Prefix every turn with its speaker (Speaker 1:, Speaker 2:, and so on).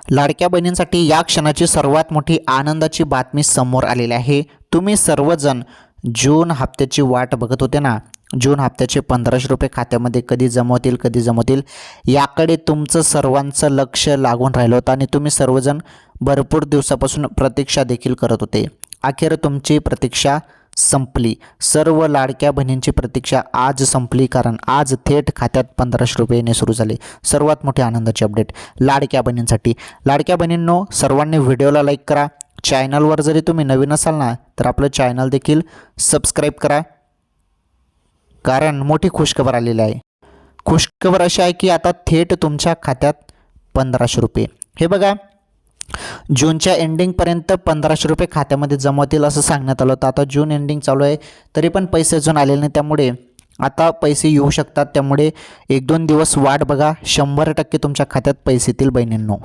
Speaker 1: लाडक्या बहिणींसाठी या क्षणाची सर्वात मोठी आनंदाची बातमी समोर आलेली आहे। तुम्ही सर्वजण जून हप्त्याची वाट बघत होते ना, जून हप्त्याचे 1500 रुपये खात्यामध्ये कधी जमवतील याकडे तुमचं सर्वांचं लक्ष लागून राहिलं होतं आणि तुम्ही सर्वजण भरपूर दिवसापासून प्रतीक्षा देखील करत होते। अखेर तुमची प्रतीक्षा संपली। सर्व लाडक्या बहिणींची प्रतीक्षा आज संपली, कारण आज थेट खात्यात 1500 रुपये येणे सुरू झाले। सर्वात मोठी आनंदाची अपडेट लाडक्या बहिणींसाठी। लाडक्या बहिणींनो, सर्वांनी व्हिडिओला लाईक करा। चॅनलवर जरी तुम्ही नवीन असाल ना, तर आपलं चॅनल देखील सबस्क्राईब करा, कारण मोठी खुशखबर आलेली आहे। खुशखबर अशी आहे की आता थेट तुमच्या खात्यात 1500 रुपये, हे बघा, जूनच्या एंडिंगपर्यंत 1500 रुपये खात्यामध्ये जमवतील असं सांगण्यात आलं होतं। आता जून एंडिंग चालू आहे तरी पण पैसे अजून आलेले नाही, त्यामुळे आता पैसे येऊ शकतात। त्यामुळे 1-2 दिवस वाट बघा, 100% तुमच्या खात्यात पैसे येतील बहिणींनो।